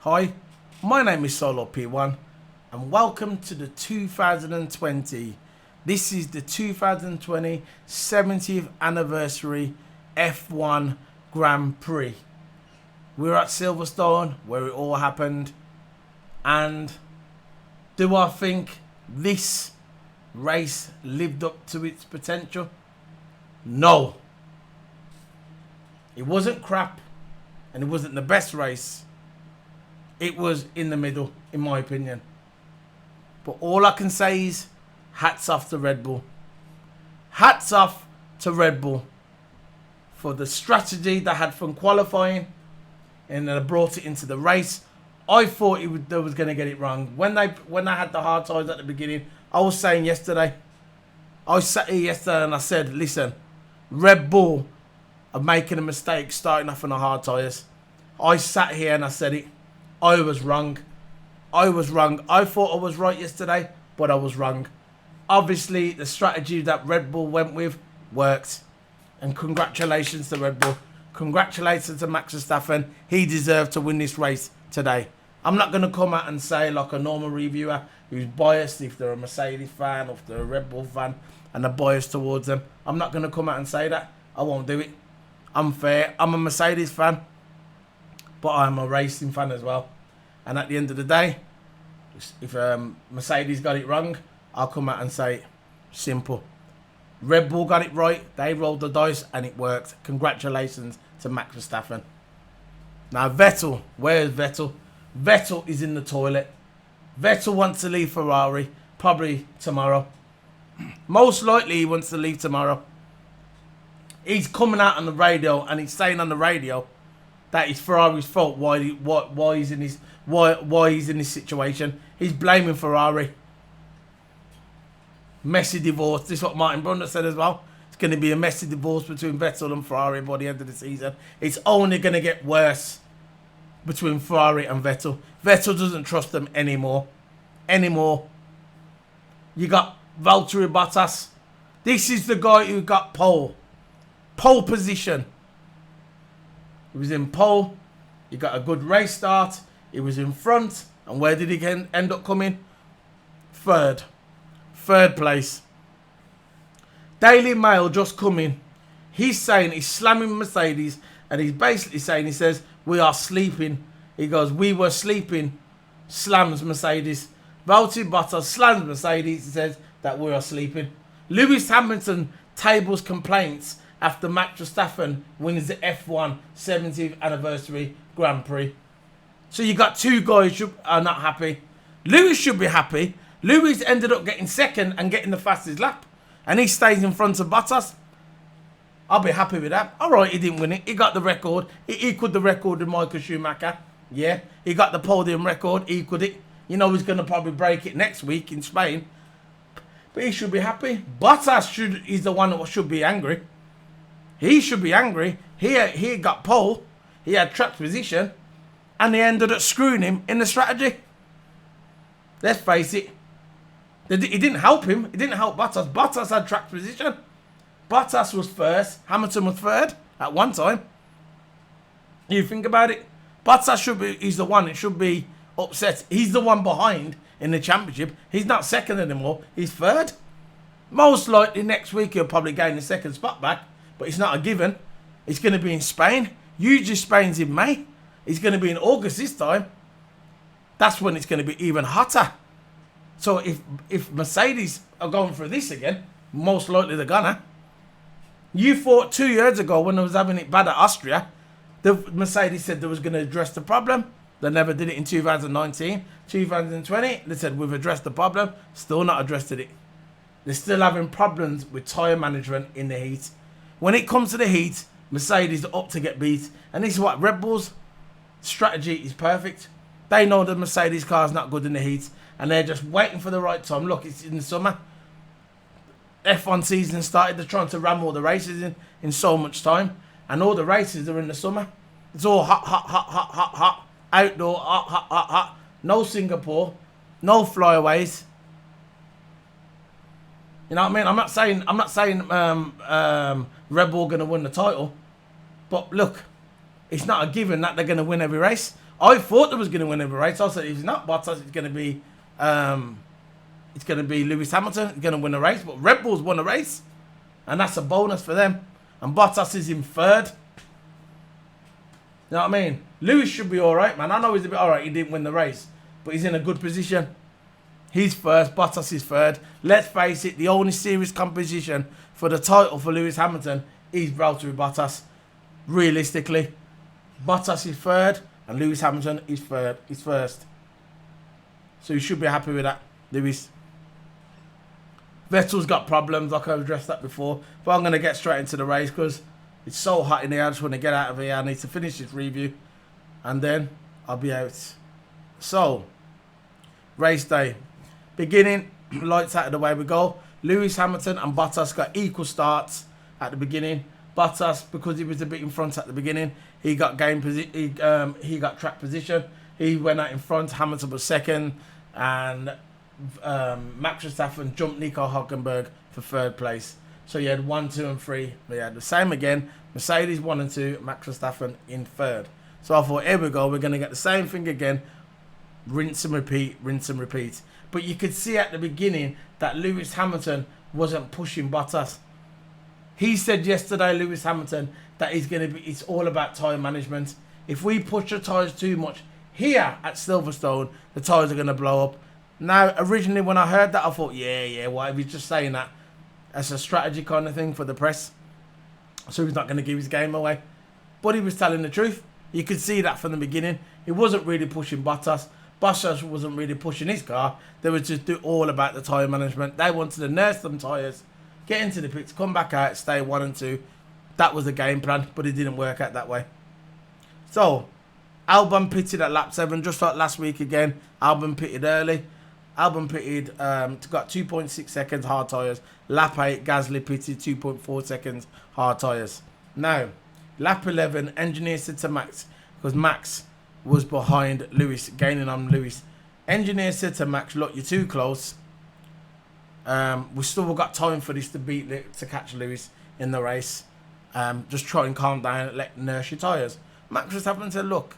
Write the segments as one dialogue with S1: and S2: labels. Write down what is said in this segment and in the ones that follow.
S1: Hi, my name is Solo P1 and welcome to the 2020. This is the 2020 70th anniversary F1 Grand Prix. We're at Silverstone where it all happened, and do I think this race lived up to its potential? No. It wasn't crap and it wasn't the best race. It was in the middle, in my opinion. But all I can say is hats off to Red Bull. Hats off to Red Bull for the strategy they had from qualifying and they brought it into the race. I thought they was going to get it wrong. When I had the hard tires at the beginning, I was saying yesterday, I sat here yesterday and I said, listen, Red Bull are making a mistake starting off on the hard tires. I sat here and I said it. I was wrong. I was wrong. I thought I was right yesterday, but I was wrong. Obviously, the strategy that Red Bull went with worked. And congratulations to Red Bull. Congratulations to Max Verstappen. He deserved to win this race today. I'm not going to come out and say like a normal reviewer who's biased if they're a Mercedes fan or if they're a Red Bull fan and they're biased towards them. I'm not going to come out and say that. I won't do it. I'm fair. I'm a Mercedes fan, but I'm a racing fan as well. And at the end of the day, if Mercedes got it wrong, I'll come out and say, simple. Red Bull got it right. They rolled the dice and it worked. Congratulations to Max Verstappen. Now Vettel, where is Vettel? Vettel is in the toilet. Vettel wants to leave Ferrari, probably tomorrow. Most likely he wants to leave tomorrow. He's coming out on the radio and he's saying on the radio that it's Ferrari's fault why he's in this situation. He's blaming Ferrari. Messy divorce. This is what Martin Brundle said as well. It's going to be a messy divorce between Vettel and Ferrari by the end of the season. It's only going to get worse between Ferrari and Vettel. Vettel doesn't trust them anymore. You got Valtteri Bottas. This is the guy who got pole position. He was in pole. He got a good race start. He was in front. And where did he end up coming? Third place. Daily Mail just come in. He's saying he's slamming Mercedes. And he's basically saying, he says, we are sleeping. He goes, we were sleeping. Slams Mercedes. Valtteri Bottas slams Mercedes. He says that we are sleeping. Louise Hamilton tables complaints after Max Verstappen wins the F1 70th anniversary Grand Prix. So you got two guys who are not happy. Lewis should be happy. Lewis ended up getting second and getting the fastest lap. And he stays in front of Bottas. I'll be happy with that. All right, he didn't win it. He got the record. He equaled the record with Michael Schumacher. Yeah, he got the podium record. He equaled it. You know he's going to probably break it next week in Spain. But he should be happy. Bottas is the one that should be angry. He should be angry. He got pole. He had track position. And they ended up screwing him in the strategy. Let's face it. It didn't help him. It didn't help Bottas. Bottas had track position. Bottas was first. Hamilton was third at one time. You think about it. Bottas he's the one that should be upset. He's the one behind in the championship. He's not second anymore. He's third. Most likely next week he'll probably gain the second spot back. But it's not a given. It's going to be in Spain. Usually Spain's in May. It's going to be in August this time. That's when it's going to be even hotter. So if Mercedes are going for this again, most likely they're gonna. You thought 2 years ago when I was having it bad at Austria, the Mercedes said they was going to address the problem. They never did it in 2019. 2020, they said we've addressed the problem. Still not addressed it. They're still having problems with tyre management in the heat. When it comes to the heat, Mercedes are up to get beat. And this is what Red Bull's strategy is perfect. They know the Mercedes car's not good in the heat. And they're just waiting for the right time. Look, it's in the summer. F1 season started. They're trying to ram all the races in so much time. And all the races are in the summer. It's all hot. Outdoor, hot. No Singapore. No flyaways. You know what I mean? I'm not saying Red Bull going to win the title. But look, it's not a given that they're going to win every race. I thought there was going to win every race. I said, if it's not Bottas, it's going to be Lewis Hamilton. It's going to win a race. But Red Bull's won a race. And that's a bonus for them. And Bottas is in third. You know what I mean? Lewis should be all right, man. I know he's a bit all right. He didn't win the race. But he's in a good position. He's first. Bottas is third. Let's face it. The only serious competition for the title for Lewis Hamilton is Valtteri Bottas. Realistically. Bottas is third. And Lewis Hamilton is first. So you should be happy with that, Lewis. Vettel's got problems, like I've addressed that before. But I'm going to get straight into the race because it's so hot in here. I just want to get out of here. I need to finish this review. And then I'll be out. So, race day. Beginning, lights out of the way we go. Lewis Hamilton and Bottas got equal starts at the beginning. Bottas, because he was a bit in front at the beginning, he got he got track position. He went out in front. Hamilton was second, and Max Verstappen jumped Nico Hülkenberg for third place. So you had 1, 2, and 3. We had the same again. Mercedes 1 and 2. Max Verstappen in third. So I thought, here we go. We're going to get the same thing again. Rinse and repeat. Rinse and repeat. But you could see at the beginning that Lewis Hamilton wasn't pushing Bottas. He said yesterday, Lewis Hamilton, that it's all about tyre management. If we push the tyres too much here at Silverstone, the tyres are going to blow up. Now, originally when I heard that, I thought, yeah, why he's just saying that as a strategy kind of thing for the press. So he's not going to give his game away. But he was telling the truth. You could see that from the beginning. He wasn't really pushing Bottas. Bottas wasn't really pushing his car. They were just all about the tyre management. They wanted to nurse them tyres, get into the pits, come back out, stay 1 and 2. That was the game plan, but it didn't work out that way. So, Albon pitted at lap 7, just like last week again. Albon pitted early. Albon pitted, got 2.6 seconds hard tyres. Lap 8, Gasly pitted 2.4 seconds hard tyres. Now, lap 11, engineer said to Max, because Max was behind Lewis, gaining on Lewis. Engineer said to Max, look, you're too close. We still got time for this to catch Lewis in the race. Just try and calm down, let nurse your tyres. Max Verstappen said, look,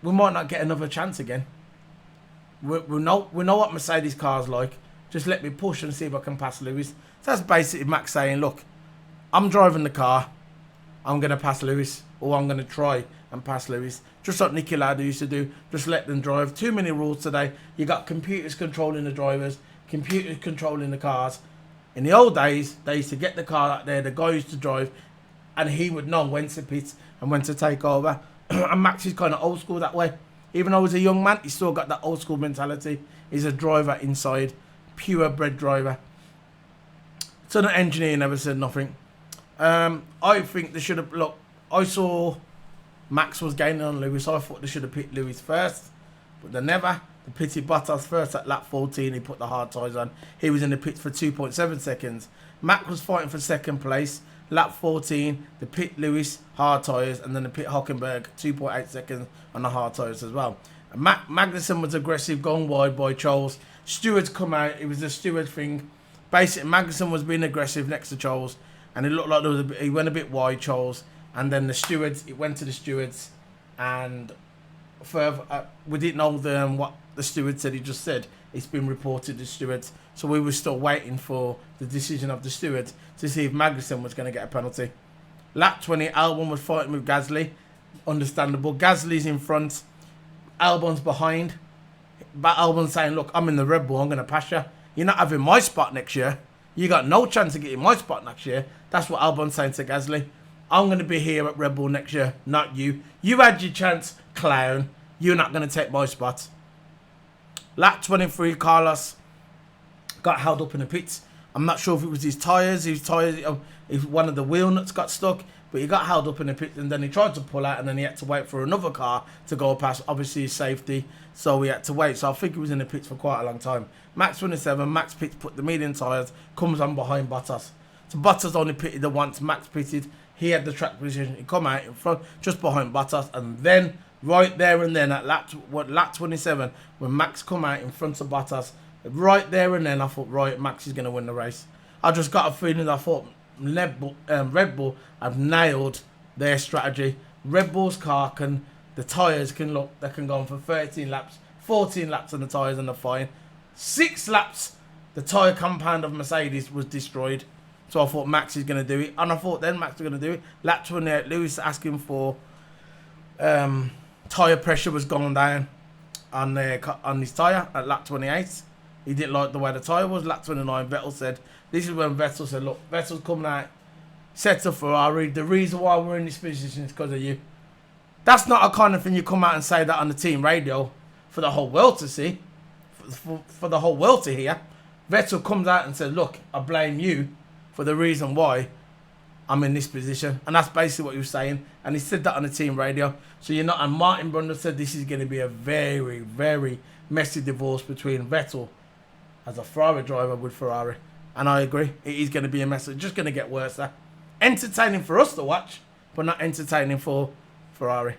S1: we might not get another chance again. We know what Mercedes cars like. Just let me push and see if I can pass Lewis. So that's basically Max saying, look, I'm driving the car. I'm going to pass Lewis, or I'm going to try and pass Lewis. Just like Niki Lauda used to do. Just let them drive. Too many rules today. You got computers controlling the drivers, computers controlling the cars. In the old days, they used to get the car out there. The guy used to drive, and he would know when to pit and when to take over. And Max is kind of old school that way. Even though he's a young man, he's still got that old school mentality. He's a driver inside. Purebred driver. So the engineer never said nothing. I think they should have... Look, I saw Max was gaining on Lewis. I thought they should have picked Lewis first. But they never. They pitted Bottas first at lap 14. He put the hard tyres on. He was in the pits for 2.7 seconds. Max was fighting for second place. Lap 14, the pit Lewis, hard tyres, and then the pit Hülkenberg, 2.8 seconds on the hard tyres as well. Magnussen was aggressive, going wide by Charles. Stewards come out, it was a steward thing. Basically, Magnussen was being aggressive next to Charles, and it looked like he went a bit wide, Charles. And then the stewards, it went to the stewards, and further, we didn't know what the steward said. He just said it's been reported to stewards. So we were still waiting for the decision of the stewards to see if Magnussen was going to get a penalty. Lap 20, Albon was fighting with Gasly. Understandable. Gasly's in front. Albon's behind. But Albon's saying, look, I'm in the Red Bull. I'm going to pass you. You're not having my spot next year. You got no chance of getting my spot next year. That's what Albon's saying to Gasly. I'm going to be here at Red Bull next year, not you. You had your chance, clown. You're not going to take my spot. Lap 23, Carlos got held up in the pits. I'm not sure if it was his tyres. If one of the wheel nuts got stuck. But he got held up in the pits, and then he tried to pull out, and then he had to wait for another car to go past, obviously his safety. So he had to wait. So I think he was in the pits for quite a long time. Max 27, Max pits, put the medium tyres, comes on behind Bottas. So Bottas only pitted the once. Max pitted. He had the track position. He come out in front, just behind Bottas, and then right there and then at lap 27, when Max come out in front of Bottas, right there and then I thought, right, Max is going to win the race. I just got a feeling. I thought Red Bull have nailed their strategy. Red Bull's car can The tyres can look, they can go on for 13 laps, 14 laps on the tyres and the fine. 6 laps, the tyre compound of Mercedes was destroyed. So I thought Max is going to do it. And I thought then Max was going to do it. Lap 28, Lewis asking for tyre pressure was going down on his tyre at lap 28. He didn't like the way the tyre was. Lap 29, Vettel said, this is when Vettel said, look, Vettel's coming out, said to Ferrari, the reason why we're in this position is because of you. That's not a kind of thing you come out and say that on the team radio for the whole world to see, for the whole world to hear. Vettel comes out and says, look, I blame you for the reason why I'm in this position. And that's basically what he was saying. And he said that on the team radio. So you're not, and Martin Brundle said this is going to be a very, very messy divorce between Vettel as a Ferrari driver with Ferrari. And I agree, it is going to be a mess. It's just going to get worse. Entertaining for us to watch, but not entertaining for Ferrari.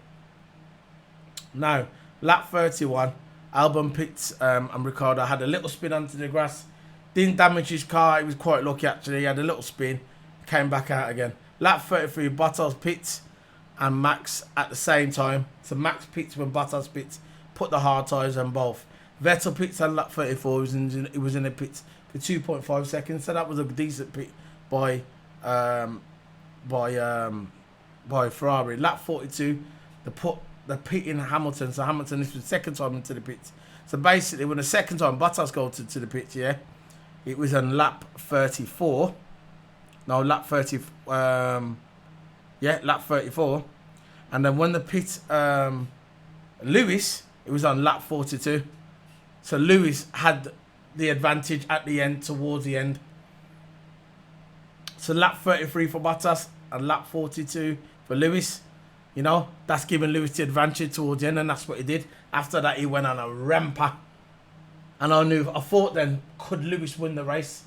S1: Now, lap 31, Albon pits and Ricciardo had a little spin onto the grass. Didn't damage his car. He was quite lucky, actually. He had a little spin, came back out again. Lap 33, Bottas pits and Max at the same time. So Max pits when Bottas pits, put the hard tyres on both. Vettel pits on lap 34. He was in the pits for 2.5 seconds. So that was a decent pit by Ferrari. Lap 42, the pit in Hamilton. So Hamilton, this was the second time into the pits. So basically, when the second time Bottas go to the pits, yeah, it was on lap 34. No, lap 30. Lap 34. And then when the pit, Lewis, it was on lap 42. So Lewis had the advantage at the end, towards the end. So lap 33 for Bottas and lap 42 for Lewis. You know, that's giving Lewis the advantage towards the end, and that's what he did. After that, he went on a ramper. And I thought then, could Lewis win the race?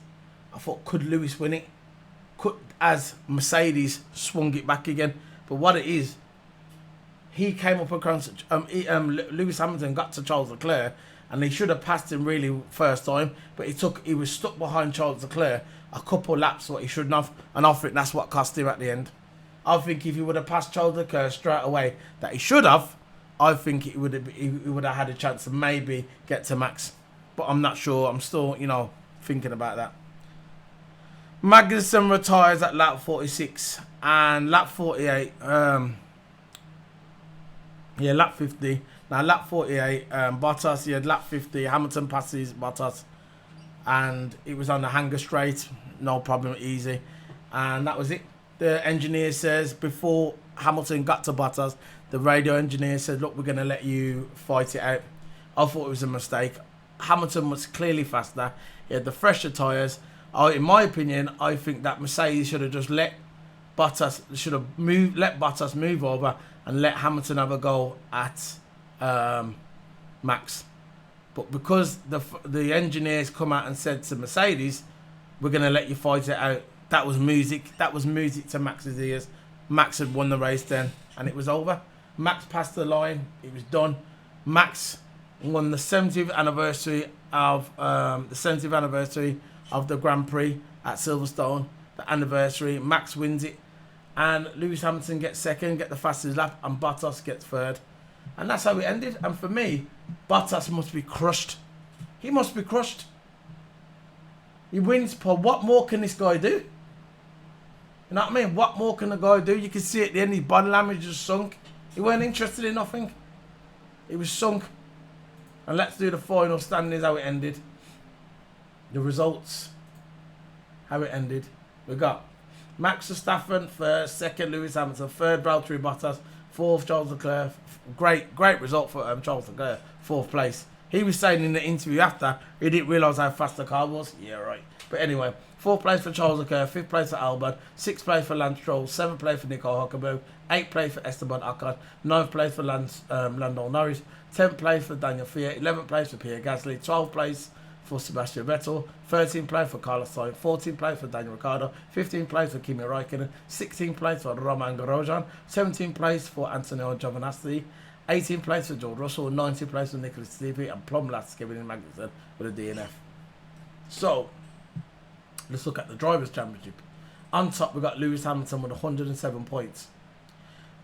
S1: I thought, could Lewis win it? As Mercedes swung it back again. But what it is, he came up across, Lewis Hamilton got to Charles Leclerc, and he should have passed him really first time, but he was stuck behind Charles Leclerc a couple laps what he shouldn't have, and I think that's what cost him at the end. I think if he would have passed Charles Leclerc straight away that he should have, I think he would have had a chance to maybe get to Max. But I'm not sure. I'm still, thinking about that. Magnussen retires at lap 46 and lap 48. Lap 50. Now lap 48. Bottas. He had lap 50. Hamilton passes Bottas, and it was on the hanger straight. No problem, easy, and that was it. The engineer says before Hamilton got to Bottas, the radio engineer said, "Look, we're going to let you fight it out." I thought it was a mistake. Hamilton was clearly faster. He had the fresher tyres. In my opinion, I think that Mercedes should have just let Bottas move over and let Hamilton have a go at Max. But because the engineers come out and said to Mercedes, "We're going to let you fight it out," that was music. That was music to Max's ears. Max had won the race then, and it was over. Max passed the line. It was done. Max won the 70th anniversary of the Grand Prix at Silverstone. The anniversary. Max wins it, and Lewis Hamilton gets second, get the fastest lap, and Bottas gets third. And that's how it ended. And for me, Bottas must be crushed. He must be crushed. He wins, Paul. What more can this guy do? You know what I mean? What more can the guy do? You can see at the end, his body language just sunk. He weren't interested in nothing. He was sunk. And let's do the final standings, how it ended. The results. How it ended. We got Max Verstappen first, second Lewis Hamilton, third Valtteri Bottas, fourth Charles Leclerc. Great result for Charles Leclerc, fourth place. He was saying in the interview after, he didn't realise how fast the car was. Yeah, right. But anyway, fourth place for Charles Leclerc, fifth place for Albon, sixth place for Lance Stroll, seventh place for Nico Hülkenberg, eighth place for Esteban Ocon, ninth place for Lando Norris, 10th place for Daniel Kvyat, 11th place for Pierre Gasly, 12th place for Sebastian Vettel, 13th place for Carlos Sainz, 14th place for Daniel Ricciardo, 15th place for Kimi Räikkönen, 16th place for Romain Grosjean, 17th place for Antonio Giovinazzi, 18th place for George Russell, 19th place for Nicholas Latifi, and plumb last Kevin Magnussen with a DNF. So, let's look at the Drivers' Championship. On top, we've got Lewis Hamilton with 107 points.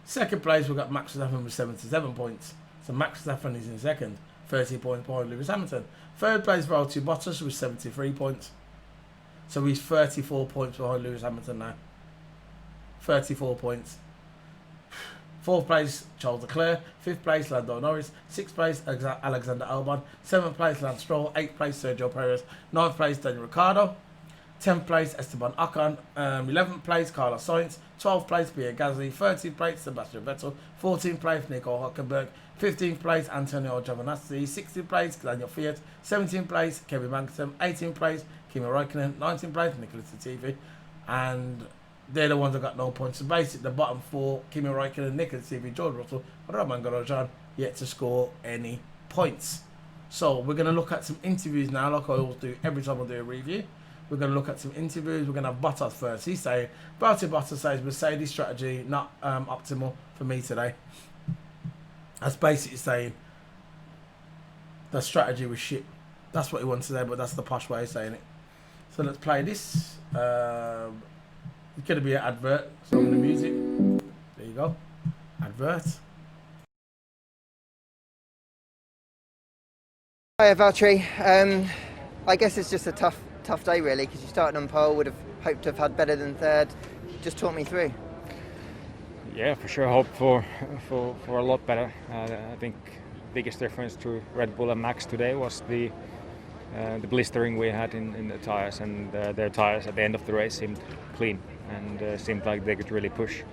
S1: Second place, we've got Max Verstappen with 77 points. So Max Verstappen is in second, 30 points behind Lewis Hamilton. Third place, Valtteri Bottas with 73 points. So he's 34 points behind Lewis Hamilton now. 34 points. Fourth place, Charles Leclerc. Fifth place, Lando Norris. Sixth place, Alexander Albon. Seventh place, Lance Stroll. Eighth place, Sergio Perez. Ninth place, Daniel Ricciardo. 10th place, Esteban Ocon. 11th place, Carlos Sainz. 12th place, Pierre Gasly. 13th place, Sebastian Vettel. 14th place, Nico Hülkenberg. 15th place, Antonio Giovinazzi. 16th place, Daniel Fiat. 17th place, Kevin Magnussen. 18th place, Kimi Räikkönen. 19th place, Nicholas Latifi. And they're the ones that got no points. So basically, the bottom four, Kimi Räikkönen, Nicholas Latifi, George Russell, and Romain Grosjean, yet to score any points. So we're going to look at some interviews now, like I always do every time I do a review. We're going to look at some interviews. We're going to have Bottas first. He's saying, Valtteri Bottas says Mercedes strategy not optimal for me today. That's basically saying the strategy was shit. That's what he wants to say, but that's the posh way of saying it. So let's play this. It's going to be an advert. So I'm going to music. There you go. Advert.
S2: Hi, Valtteri. I guess it's just a tough day really, because you started on pole, would have hoped to have had better than third. Just talk me through.
S3: Yeah, for sure. Hope for a lot better. I think biggest difference to Red Bull and Max today was the blistering we had in the tires, and their tires at the end of the race seemed clean and seemed like they could really push.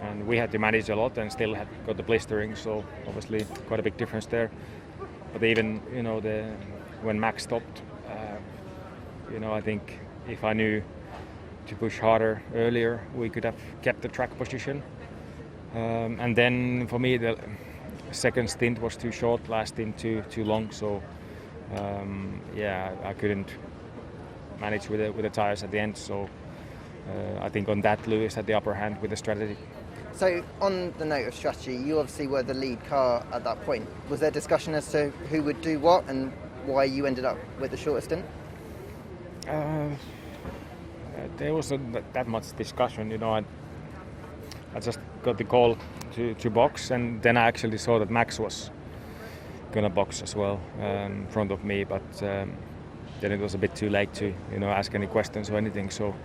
S3: And we had to manage a lot and still had got the blistering, so obviously quite a big difference there. But even when Max stopped. I think if I knew to push harder earlier, we could have kept the track position. And then for me, the second stint was too short, last stint too long. So I couldn't manage with the tires at the end. So I think on that, Lewis had the upper hand with the strategy.
S2: So on the note of strategy, you obviously were the lead car at that point. Was there discussion as to who would do what and why you ended up with the shortest stint?
S3: There wasn't that much discussion, I just got the call to box, and then I actually saw that Max was gonna box as well in front of me, but then it was a bit too late to ask any questions or anything. So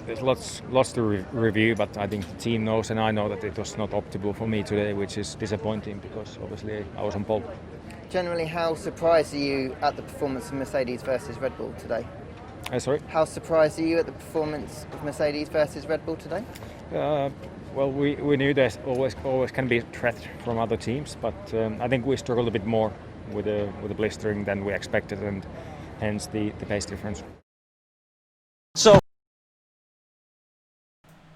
S3: there's lots to review, but I think the team knows and I know that it was not optimal for me today, which is disappointing because obviously I was on pole.
S2: Generally, how surprised are you at the performance of Mercedes versus Red Bull today?
S3: Sorry?
S2: How surprised are you at the performance of Mercedes versus Red Bull today?
S3: Well, we knew there's always can be a threat from other teams, but I think we struggled a bit more with the blistering than we expected, and hence the pace difference.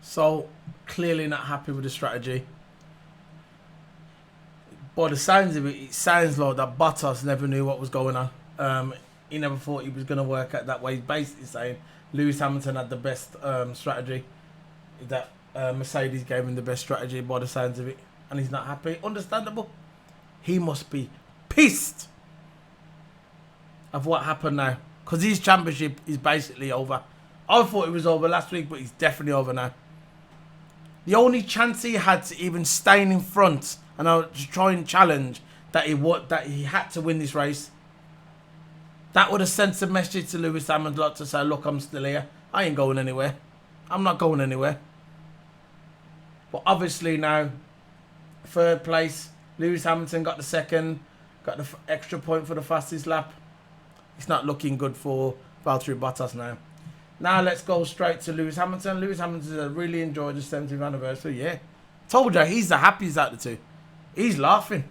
S1: So clearly not happy with the strategy. By the sounds of it, it sounds like that Bottas never knew what was going on. He never thought he was going to work out that way. He's basically saying Lewis Hamilton had the best strategy. That Mercedes gave him the best strategy by the sounds of it. And he's not happy. Understandable. He must be pissed of what happened now. Because his championship is basically over. I thought it was over last week, but it's definitely over now. The only chance he had to even stay in front and to try and challenge that he had to win this race. That would have sent a message to Lewis Hamilton to say, look, I'm still here. I ain't going anywhere. I'm not going anywhere. But obviously now, third place, Lewis Hamilton got the second, got the extra point for the fastest lap. It's not looking good for Valtteri Bottas now. Now let's go straight to Lewis Hamilton. Lewis Hamilton really enjoyed the 70th anniversary, yeah. Told you, he's the happiest out of the two. He's laughing.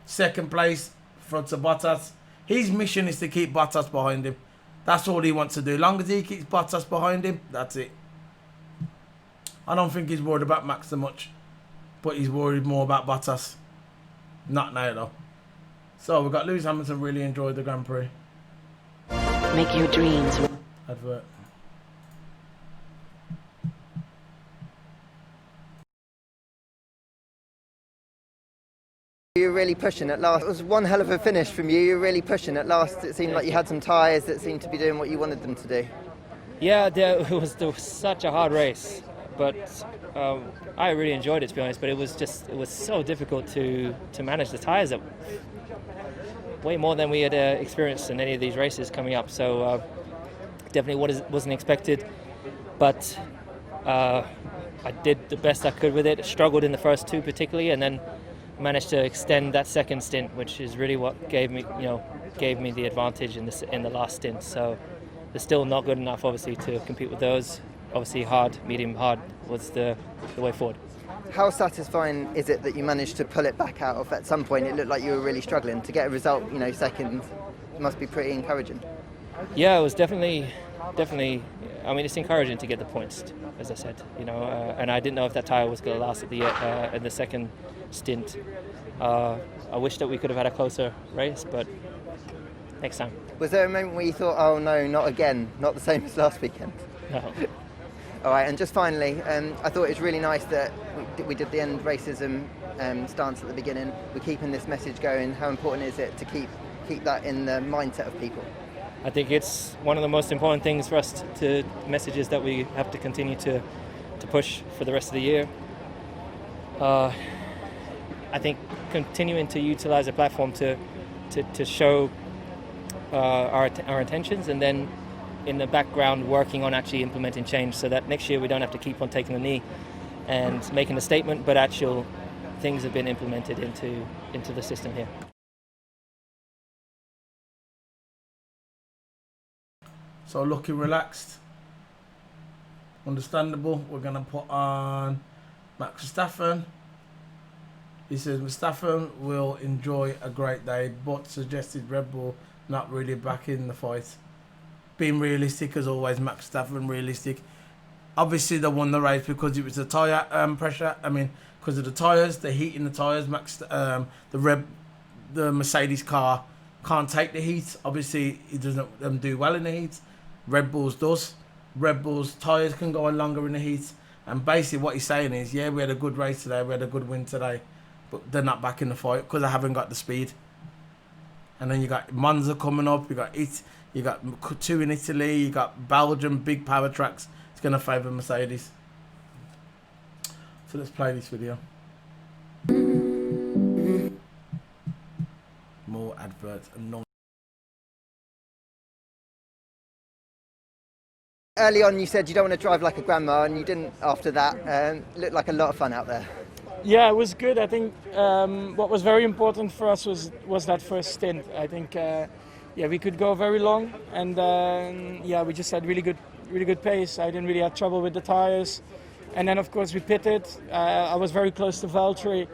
S1: Second place, front of Bottas. His mission is to keep Bottas behind him. That's all he wants to do. As long as he keeps Bottas behind him, that's it. I don't think he's worried about Max so much. But he's worried more about Bottas. Not now, though. So we've got Lewis Hamilton really enjoyed the Grand Prix.
S4: Make your dreams.
S1: Advert.
S2: You were really pushing at last. It was one hell of a finish from you. You were really pushing at last. It seemed like you had some tyres that seemed to be doing what you wanted them to do.
S5: Yeah, it was such a hard race. but I really enjoyed it, to be honest. But it was so difficult to manage the tyres. That way more than we had experienced in any of these races coming up. So definitely wasn't expected, but I did the best I could with it. Struggled in the first two particularly, and then managed to extend that second stint, which is really what gave me the advantage in the last stint. So it's still not good enough, obviously, to compete with those. Obviously, hard, medium, hard was the way forward.
S2: How satisfying is it that you managed to pull it back out of? At some point, it looked like you were really struggling to get a result. Second must be pretty encouraging.
S5: Yeah, it was definitely. I mean, it's encouraging to get the points, as I said. And I didn't know if that tyre was going to last at in the second stint. I wish that we could have had a closer race, but next time.
S2: Was there a moment where you thought, "Oh no, not again, not the same as last weekend"?
S5: No.
S2: All right, and just finally, I thought it was really nice that we did the end racism stance at the beginning. We're keeping this message going. How important is it to keep that in the mindset of people?
S5: I think it's one of the most important things for us to messages that we have to continue to push for the rest of the year. I think continuing to utilize the platform to show our intentions, and then in the background working on actually implementing change, so that next year we don't have to keep on taking the knee and making a statement, but actual things have been implemented into the system here.
S1: So looking relaxed, understandable. We're going to put on Max Verstappen. He says Verstappen will enjoy a great day, but suggested Red Bull not really back in the fight. Being realistic as always, Max Verstappen realistic. Obviously they won the race because it was the tyre pressure. I mean, because of the tyres, the heat in the tyres. The Mercedes car can't take the heat. Obviously, it doesn't do well in the heat. Red Bull's does. Red Bull's tyres can go on longer in the heat. And basically what he's saying is, yeah, we had a good race today, we had a good win today, but they're not back in the fight because they haven't got the speed. And then you got Monza coming up, you got 2 in Italy, you got Belgium, big power tracks. It's going to favour Mercedes. So let's play this video. More adverts and non.
S2: Early on, you said you don't want to drive like a grandma, and you didn't after that. Looked like a lot of fun out there.
S6: Yeah, it was good. I think what was very important for us was that first stint. I think we could go very long, and we just had really good pace. I didn't really have trouble with the tires, and then of course we pitted. I was very close to Valtteri.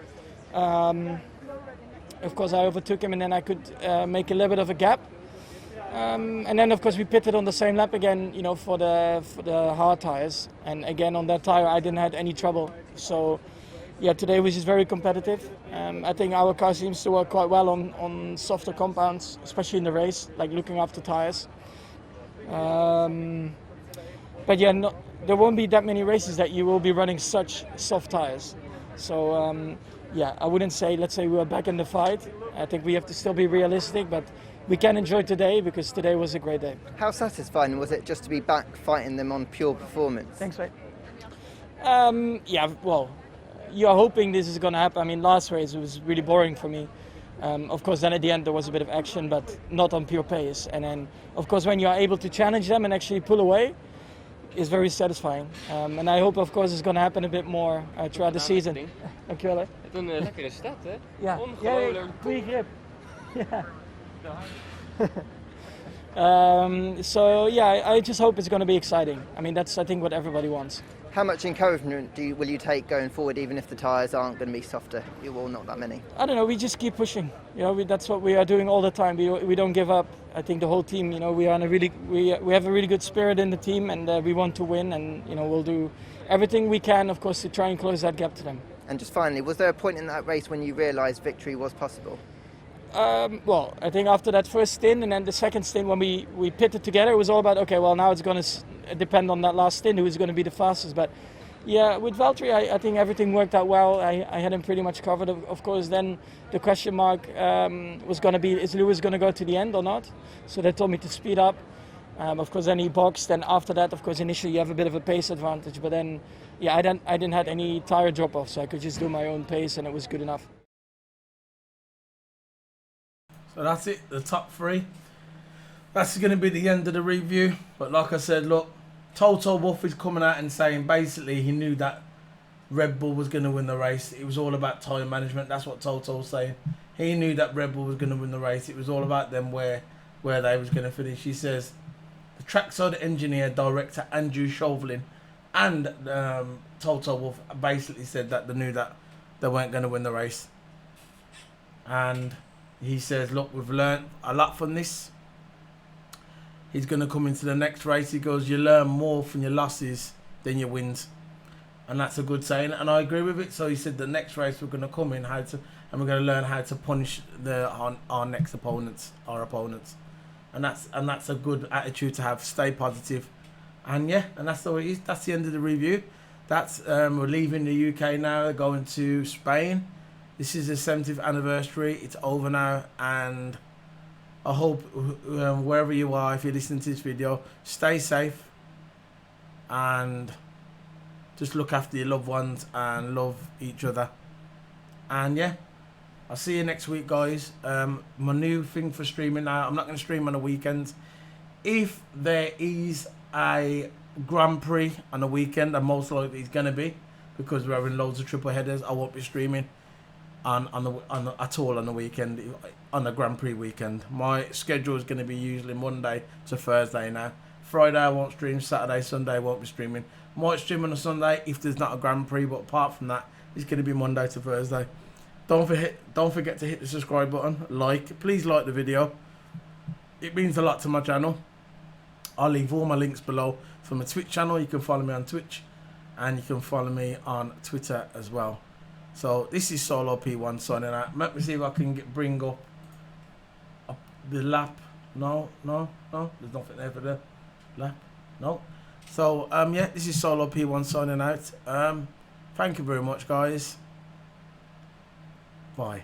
S6: Of course, I overtook him, and then I could make a little bit of a gap. And then, of course, we pitted on the same lap again, for the hard tires. And again, on that tire, I didn't have any trouble. So, yeah, today was just very competitive. I think our car seems to work quite well on softer compounds, especially in the race, like looking after tires. But yeah, there won't be that many races that you will be running such soft tires. So, I wouldn't say, let's say we were back in the fight. I think we have to still be realistic, but we can enjoy today because today was a great day.
S2: How satisfying was it just to be back fighting them on pure performance?
S6: Thanks, mate. Well, you're hoping this is going to happen. I mean, last race it was really boring for me. Of course, then at the end there was a bit of action, but not on pure pace. And then, of course, when you are able to challenge them and actually pull away, it's very satisfying. And I hope, of course, it's going to happen a bit more throughout the season. Dankjewel, hè.
S5: Het een lekkere stad, hè?
S6: Ja,
S5: ongelooflijk.
S6: Goeie grip. Yeah. I just hope it's going to be exciting. I mean, that's I think what everybody wants.
S2: How much encouragement will you take going forward, even if the tyres aren't going to be softer? Not that many.
S6: I don't know. We just keep pushing. That's what we are doing all the time. We don't give up. I think the whole team. We are in we have a really good spirit in the team, and we want to win. And we'll do everything we can, of course, to try and close that gap to them.
S2: And just finally, was there a point in that race when you realised victory was possible?
S6: I think after that first stint and then the second stint when we pitted together, it was all about, okay, well, now it's going to depend on that last stint who's going to be the fastest. But yeah, with Valtteri, I think everything worked out well. I had him pretty much covered. Of course, then the question mark was going to be, is Lewis going to go to the end or not? So they told me to speed up. Of course, then he boxed, and after that, of course, initially you have a bit of a pace advantage, but then, yeah, I didn't have any tire drop-off, so I could just do my own pace, and it was good enough.
S1: So that's it, the top 3. That's going to be the end of the review. But like I said, look, Toto Wolff is coming out and saying basically he knew that Red Bull was going to win the race. It was all about tyre management. That's what Toto was saying. He knew that Red Bull was going to win the race. It was all about them where they was going to finish. He says the trackside engineer, director Andrew Chauvelin and Toto Wolff basically said that they knew that they weren't going to win the race. And he says, look, we've learned a lot from this. He's going to come into the next race. He goes, you learn more from your losses than your wins. And that's a good saying. And I agree with it. So he said the next race we're going to come in and we're going to learn how to punish our next opponents, our opponents. And that's a good attitude to have. Stay positive. And yeah, and that's the way it is. That's the end of the review. That's we're leaving the UK now, going to Spain. This is the 70th anniversary. It's over now, and I hope wherever you are, if you're listening to this video, stay safe and just look after your loved ones and love each other. And yeah, I'll see you next week, guys. My new thing for streaming now, I'm not going to stream on the weekends. If there is a Grand Prix on the weekend, and most likely it's going to be, because we're having loads of triple headers, I won't be streaming at all on the weekend, on the Grand Prix weekend. My schedule is going to be usually Monday to Thursday now. Friday I won't stream, Saturday, Sunday I won't be streaming. Might stream on a Sunday if there's not a Grand Prix, but apart from that, it's going to be Monday to Thursday. Don't forget to hit the subscribe button, please like the video. It means a lot to my channel. I'll leave all my links below for my Twitch channel. You can follow me on Twitch, and you can follow me on Twitter as well. So this is Solo P1 signing out. Let me see if I can bring up the lap. No. There's nothing there for the lap. No. So yeah, this is Solo P1 signing out. Thank you very much, guys. Bye.